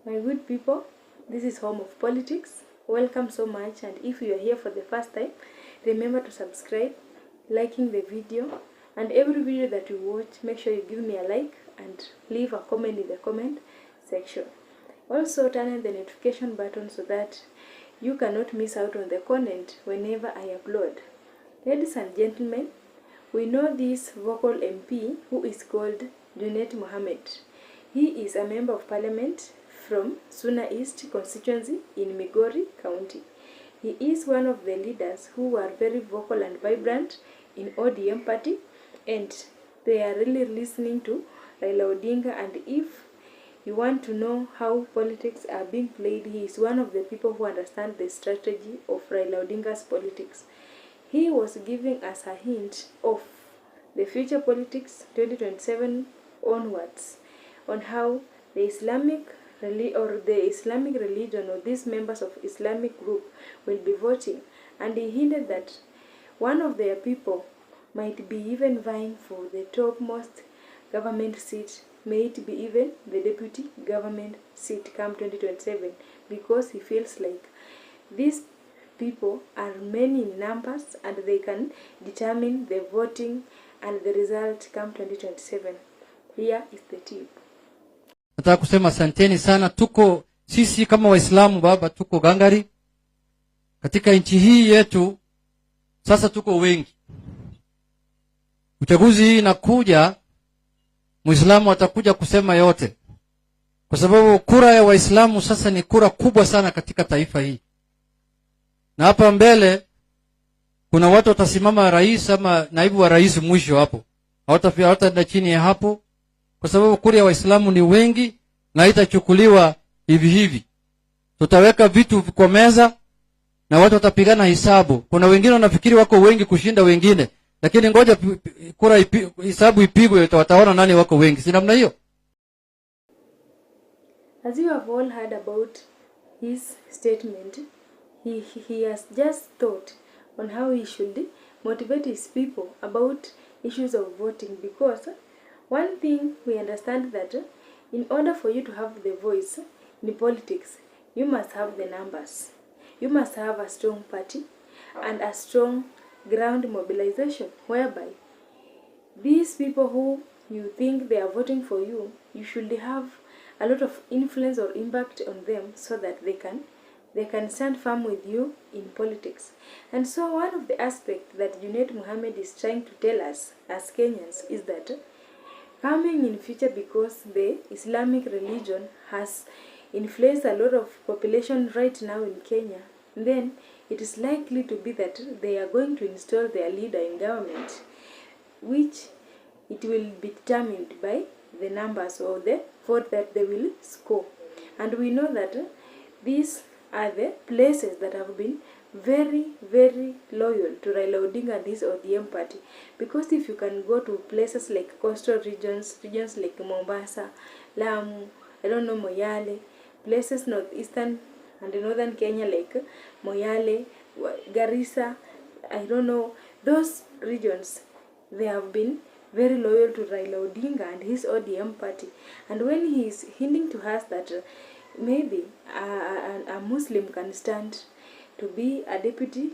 My good people, this is Home of Politics. Welcome so much, and if you are here for the first time, remember to subscribe, liking the video, and every video that you watch, make sure you give me a like and leave a comment in the comment section. Also turn on the notification button so that you cannot miss out on the content whenever I upload. Ladies and gentlemen, we know this vocal MP who is called Junnet Mohamed. He is a member of parliament from Suna East constituency in Migori County. He is one of the leaders who are very vocal and vibrant in ODM party, and they are really listening to Raila Odinga. And if you want to know how politics are being played, he is one of the people who understand the strategy of Raila Odinga's politics. He was giving us a hint of the future politics 2027 onwards, on how the Islamic religion or these members of Islamic group will be voting, and he hinted that one of their people might be even vying for the topmost government seat, may it be even the deputy government seat come 2027, because he feels like these people are many in numbers and they can determine the voting and the result come 2027. Here is the tip. Nataka kusema asanteni sana. Tuko sisi kama Waislamu baba, tuko gangari katika nchi hii yetu. Sasa tuko wengi. Uchaguzi hii inakuja, Muislamu atakuja kusema yote, kwa sababu kura ya Waislamu sasa ni kura kubwa sana katika taifa hii. Na hapa mbele kuna watu watasimama rais ama naibu wa rais mwisho hapo. Hawataenda chini ya hapo, kwa sababu kura ya Waislamu ni wengi na itachukuliwa hivi hivi. Tutaweka vitu kwa meza na watu watapigana hisabu. Kuna wengine wanafikiri wako wengi kushinda wengine, lakini ngoja kura hisabu ipigwe, wataona nani wako wengi. Si namna hiyo? As you have all heard about his statement, he has just thought on how he should motivate his people about issues of voting, because one thing we understand that in order for you to have the voice in politics, you must have the numbers. You must have a strong party and a strong ground mobilization, whereby these people who you think they are voting for you, you should have a lot of influence or impact on them so that they can stand firm with you in politics. And so one of the aspects that Junnet Mohamed is trying to tell us as Kenyans is that coming in future, because the Islamic religion has influenced a lot of population right now in Kenya, then it is likely to be that they are going to install their leader in government, which it will be determined by the numbers or the vote that they will score. And we know that these are the places that have been very, very loyal to Raila Odinga and his ODM party. Because if you can go to places like coastal regions like Mombasa, Lamu, I don't know, Moyale, places northeastern and northern Kenya like Moyale, Garissa, I don't know, those regions, they have been very loyal to Raila Odinga and his ODM party. And when he is hinting to us that maybe a Muslim can stand to be a deputy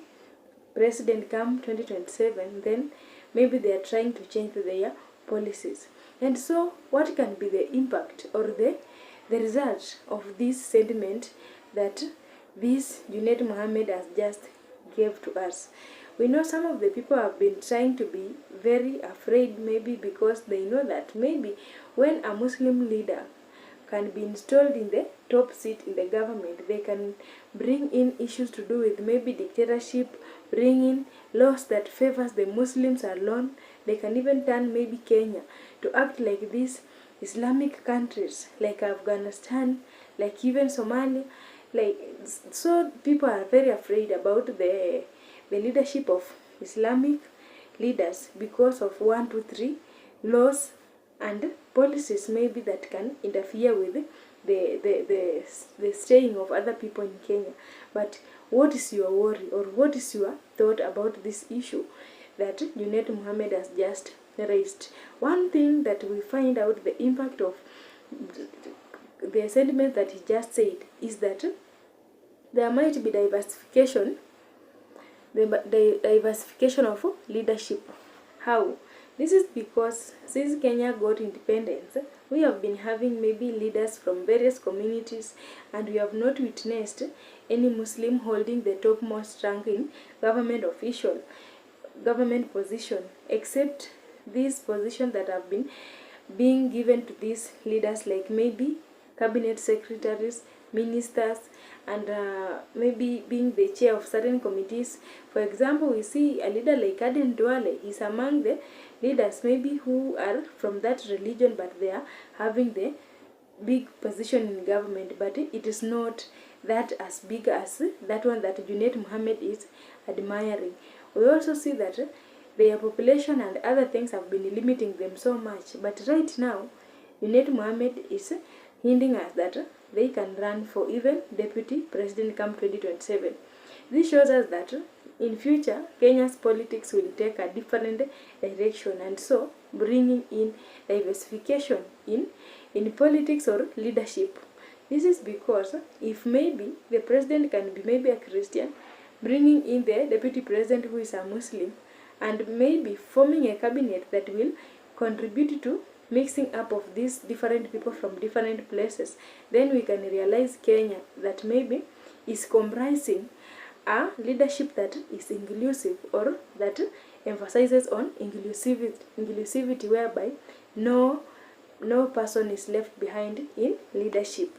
president come 2027, then maybe they are trying to change their policies. And so what can be the impact or the result of this sentiment that this Junnet Mohamed has just gave to us? We know some of the people have been trying to be very afraid, maybe because they know that maybe when a Muslim leader can be installed in the top seat in the government, they can bring in issues to do with maybe dictatorship, bring in laws that favors the Muslims alone. They can even turn maybe Kenya to act like these Islamic countries, like Afghanistan, like even Somalia. So people are very afraid about the leadership of Islamic leaders because of 1, 2, 3 laws and policies maybe that can interfere with the staying of other people in Kenya. But what is your worry, or what is your thought about this issue that Junnet Mohamed has just raised? One thing that we find out the impact of the sentiment that he just said is that there might be diversification of leadership. How? This is because since Kenya got independence, we have been having maybe leaders from various communities, and we have not witnessed any Muslim holding the topmost rank in government position, except these positions that have been being given to these leaders, like maybe cabinet secretaries, ministers, and maybe being the chair of certain committees. For example, we see a leader like Aden Duale is among the leaders maybe who are from that religion, but they are having the big position in government, but it is not that as big as that one that Junnet Mohamed is admiring. We also see that their population and other things have been limiting them so much, but right now Junnet Mohamed is hinting us that they can run for even deputy president come 2027. This shows us that in future Kenya's politics will take a different direction, and so bringing in diversification in politics or leadership. This is because if maybe the president can be maybe a Christian, bringing in the deputy president who is a Muslim, and maybe forming a cabinet that will contribute to mixing up of these different people from different places, then we can realize Kenya that maybe is comprising a leadership that is inclusive, or that emphasizes on inclusivity, whereby no person is left behind in leadership.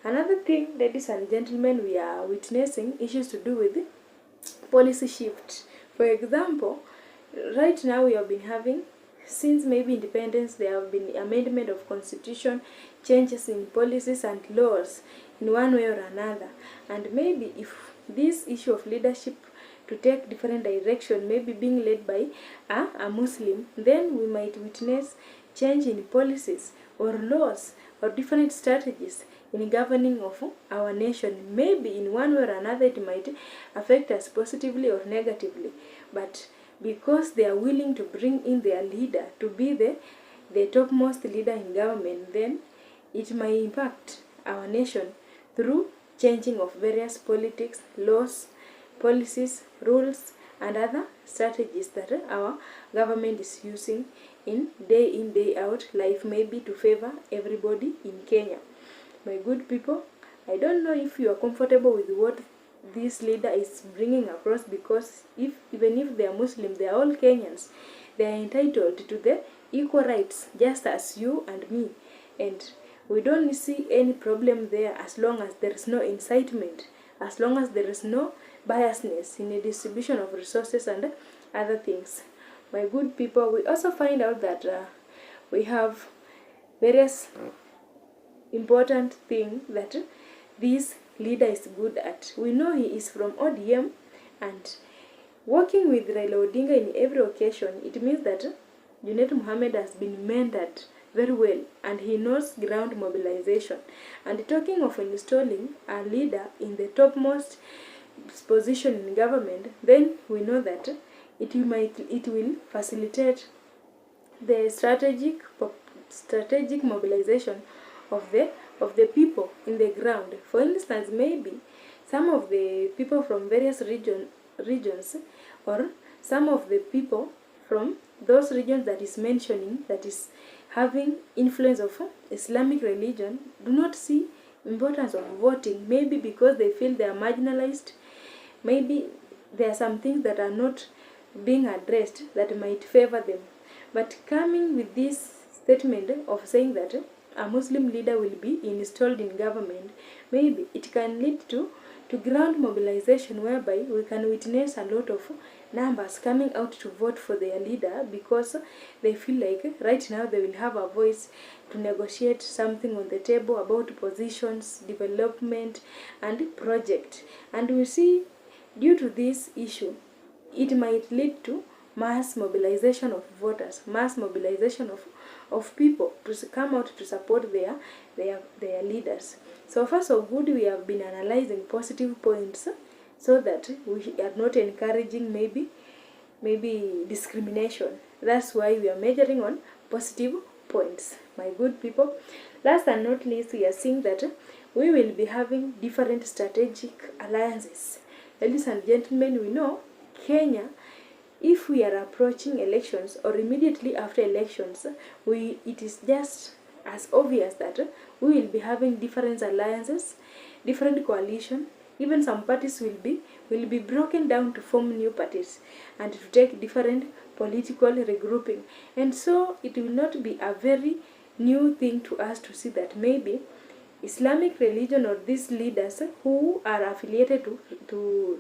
Another thing, ladies and gentlemen, we are witnessing issues to do with policy shift. For example, right now we have been having, since maybe independence, there have been amendment of constitution, changes in policies and laws in one way or another. And maybe if this issue of leadership to take different direction, maybe being led by a Muslim, then we might witness change in policies or laws or different strategies in governing of our nation. Maybe in one way or another it might affect us positively or negatively, but because they are willing to bring in their leader to be the topmost leader in government, then it might impact our nation through changing of various politics, laws, policies, rules, and other strategies that our government is using in day out life, maybe to favor everybody in Kenya. My good people, I don't know if you are comfortable with what this leader is bringing across, because even if they are Muslim, they are all Kenyans. They are entitled to the equal rights just as you and me, and we don't see any problem there as long as there is no incitement, as long as there is no biasness in the distribution of resources and other things. My good people, we also find out that we have various important things that this leader is good at. We know he is from ODM, and working with Raila Odinga in every occasion, it means that Junnet Mohamed has been mentored very well, and he knows ground mobilization. And talking of installing a leader in the topmost position in government, then we know that it will facilitate the strategic mobilization of the people in the ground. For instance, maybe some of the people from various regions, or some of the people from those regions that is mentioning, that is having influence of Islamic religion, do not see importance of voting, maybe because they feel they are marginalized. Maybe there are some things that are not being addressed that might favor them. But coming with this statement of saying that a Muslim leader will be installed in government, maybe it can lead to ground mobilization, whereby we can witness a lot of numbers coming out to vote for their leader, because they feel like right now they will have a voice to negotiate something on the table about positions, development, and project. And we see, due to this issue, it might lead to mass mobilization of voters, mass mobilization of people to come out to support their leaders. So far so good, we have been analyzing positive points so that we are not encouraging maybe discrimination. That's why we are measuring on positive points. My good people, Last and not least, we are seeing that we will be having different strategic alliances. Ladies and gentlemen, we know Kenya, if we are approaching elections or immediately after elections, it is just as obvious that we will be having different alliances, different coalition. Even some parties will be broken down to form new parties and to take different political regrouping. And so it will not be a very new thing to us to see that maybe Islamic religion or these leaders who are affiliated to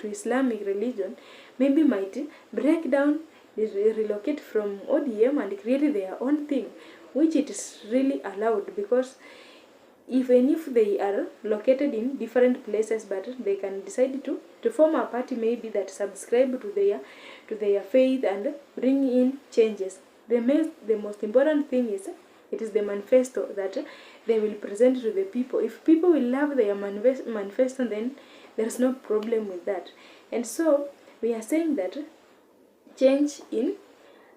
Islamic religion maybe might break down, relocate from ODM and create their own thing, which it is really allowed, because even if they are located in different places, but they can decide to form a party maybe that subscribe to their faith and bring in changes. The most important thing is it is the manifesto that they will present to the people. If people will love their manifesto, then there's no problem with that. And so we are saying that change in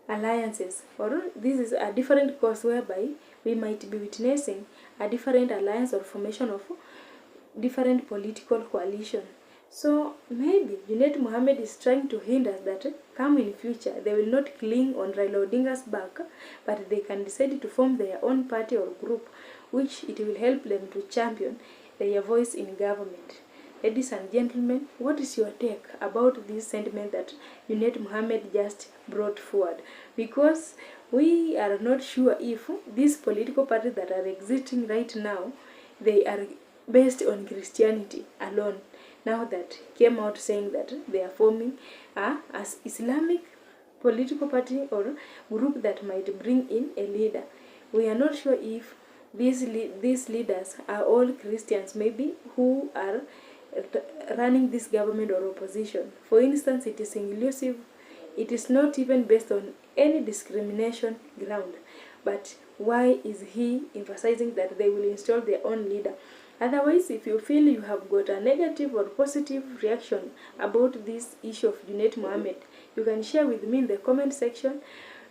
alliances, or this is a different course whereby we might be witnessing a different alliance or formation of different political coalition. So maybe Junnet Mohamed is trying to hint us that come in future they will not cling on Raila Odinga's back, but they can decide to form their own party or group, which it will help them to champion their voice in government. Ladies and gentlemen, what is your take about this sentiment that Junnet Mohamed just brought forward? Because we are not sure if these political parties that are existing right now, they are based on Christianity alone. Now that came out saying that they are forming as Islamic political party or group that might bring in a leader. We are not sure if these leaders are all Christians, maybe, who are running this government or opposition. For instance, it is inclusive. It is not even based on any discrimination ground. But why is he emphasizing that they will install their own leader? Otherwise, if you feel you have got a negative or positive reaction about this issue of Junnet Mohamed, you can share with me in the comment section,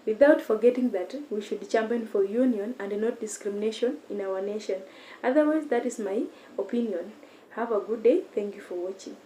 without forgetting that we should champion for union and not discrimination in our nation. Otherwise, that is my opinion. Have a good day. Thank you for watching.